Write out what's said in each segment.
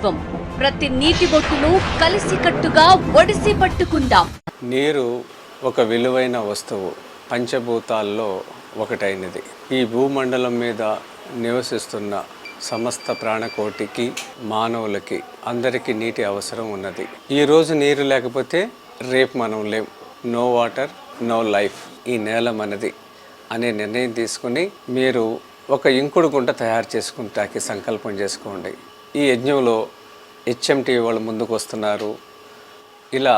జీవం. ప్రతి నీటి బొట్టును కలిసికట్టుగా ఒడిసి పట్టుకుందాం. నీరు ఒక విలువైన వస్తువు, పంచభూతాల్లో ఒకటైనది. ఈ భూమండలం మీద నివసిస్తున్న సమస్త ప్రాణకోటికి, మానవులకి అందరికీ నీటి అవసరం ఉన్నది. ఈరోజు నీరు లేకపోతే రేపు మనం లేం. No water no life. ఈ నేల మనది అనే నిర్ణయం తీసుకుని మీరు ఒక ఇంకుడు గుంట తయారు చేసుకుంటాకి సంకల్పం చేసుకోండి. ఈ యజ్ఞంలో హెచ్ఎంటీ వాళ్ళు ముందుకు వస్తున్నారు. ఇలా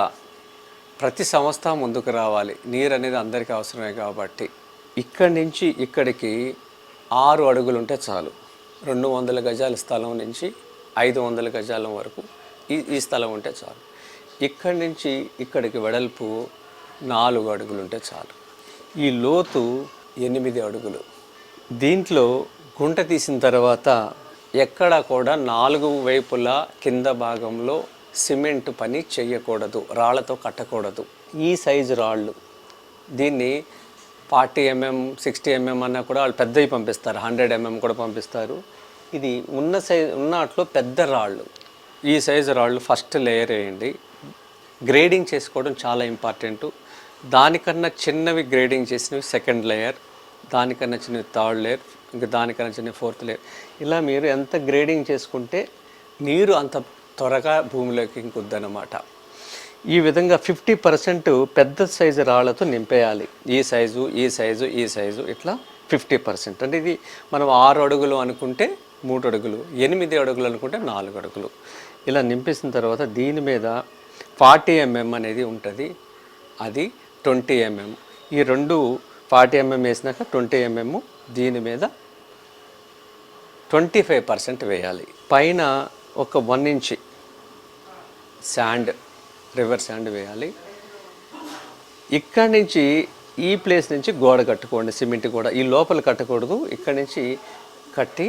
ప్రతి సంస్థ ముందుకు రావాలి. నీరు అనేది అందరికీ అవసరమే కాబట్టి ఇక్కడి నుంచి ఇక్కడికి 6 అడుగులు ఉంటే చాలు. 200 గజాల స్థలం నుంచి 500 గజాల వరకు ఈ స్థలం ఉంటే చాలు. ఇక్కడి నుంచి ఇక్కడికి వెడల్పు 4 అడుగులు ఉంటే చాలు. ఈ లోతు 8 అడుగులు. దీంట్లో గుంట తీసిన తర్వాత ఎక్కడా కూడా 4 వైపులా కింద భాగంలో సిమెంట్ పని చేయకూడదు, రాళ్లతో కట్టకూడదు. ఈ సైజు రాళ్ళు, దీన్ని 40 mm 60 mm అన్నా కూడా వాళ్ళు పెద్దవి పంపిస్తారు, 100 mm కూడా పంపిస్తారు. ఇది ఉన్నట్లో పెద్ద రాళ్ళు, ఈ సైజు రాళ్ళు ఫస్ట్ లేయర్ వేయండి. గ్రేడింగ్ చేసుకోవడం చాలా ఇంపార్టెంటు. దానికన్నా చిన్నవి గ్రేడింగ్ చేసినవి సెకండ్ లేయర్, దానికన్నా చిన్నవి థర్డ్ లేయర్, ఇంకా దానికన్నా చిన్న 4th లేయర్. ఇలా మీరు ఎంత గ్రేడింగ్ చేసుకుంటే నీరు అంత త్వరగా భూమిలోకి ఇంకుద్దనమాట. ఈ విధంగా 50% పెద్ద సైజు రాళ్లతో నింపేయాలి. ఈ సైజు ఈ సైజు ఈ సైజు ఇట్లా 50%. అంటే ఇది మనం 6 అడుగులు అనుకుంటే 3 అడుగులు, 8 అడుగులు అనుకుంటే 4 అడుగులు. ఇలా నింపేసిన తర్వాత దీని మీద 40 mm అనేది ఉంటుంది, అది 20 mm. ఈ రెండు 40 mm వేసినాక 20 mm దీని మీద 25% వేయాలి. పైన ఒక 1 inch శాండ్, రివర్ శాండ్ వేయాలి. ఇక్కడి నుంచి ఈ ప్లేస్ నుంచి గోడ కట్టుకోండి, సిమెంట్ గోడ. ఈ లోపల కట్టకూడదు, ఇక్కడి నుంచి కట్టి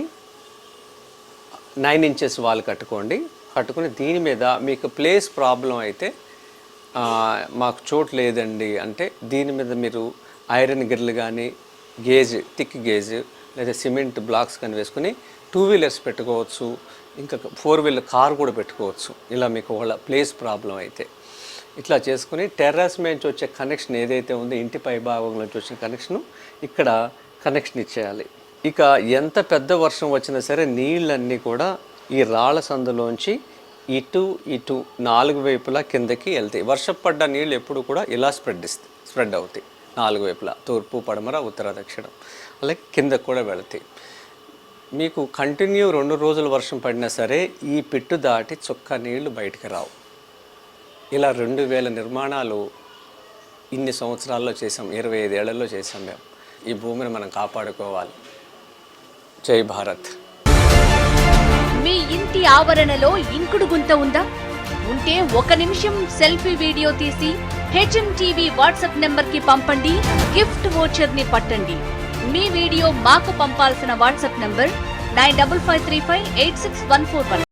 9 inches వాల్ కట్టుకోండి. కట్టుకుని దీని మీద మీకు ప్లేస్ ప్రాబ్లం అయితే మాకు చోటు లేదండి అంటే దీని మీద మీరు ఐరన్ గిర్లు కానీ గేజ్, థిక్ గేజ్ లేదా సిమెంట్ బ్లాక్స్ కానీ వేసుకుని 2 వీలర్స్ పెట్టుకోవచ్చు, ఇంకా 4 వీలర్ కార్ కూడా పెట్టుకోవచ్చు. ఇలా మీకు వాళ్ళ ప్లేస్ ప్రాబ్లం అయితే ఇట్లా చేసుకుని టెర్రస్ నుంచి వచ్చే కనెక్షన్ ఏదైతే ఉందో ఇంటి పై భాగం నుంచి వచ్చే కనెక్షను ఇక్కడ కనెక్షన్ ఇచ్చేయాలి. ఇక ఎంత పెద్ద వర్షం వచ్చినా సరే నీళ్ళన్నీ కూడా ఈ రాళ్ళ సందులోంచి ఇటు 4 వైపులా కిందకి వెళ్తాయి. వర్షం పడ్డ నీళ్ళు ఎప్పుడు కూడా ఇలా స్ప్రెడ్ అవుతాయి 4 వైపులా, తూర్పు పడమర ఉత్తర దక్షిణం, అలాగే కిందకు కూడా వెళతాయి. మీకు కంటిన్యూ 2 రోజులు వర్షం పడినా సరే ఈ పిట్టు దాటి చుక్క నీళ్లు బయటికి రావు. ఇలా 2000 నిర్మాణాలు ఇన్ని సంవత్సరాల్లో చేసాం, 25 ఏళ్లలో చేసాం మేము. ఈ భూమిని మనం కాపాడుకోవాలి. జై భారత్. మీ ఇంటి ఆవరణలో ఇంకుడు గుంత ఉందా? ఉంటే 1 నిమిషం సెల్ఫీ వీడియో తీసి హెచ్ఎంటీవీ వాట్సాప్ నెంబర్కి పంపండి. గిఫ్ట్ వోచర్ని పట్టండి. మీ వీడియో మాకు పంపాల్సిన వాట్సాప్ నెంబర్ 9553586141.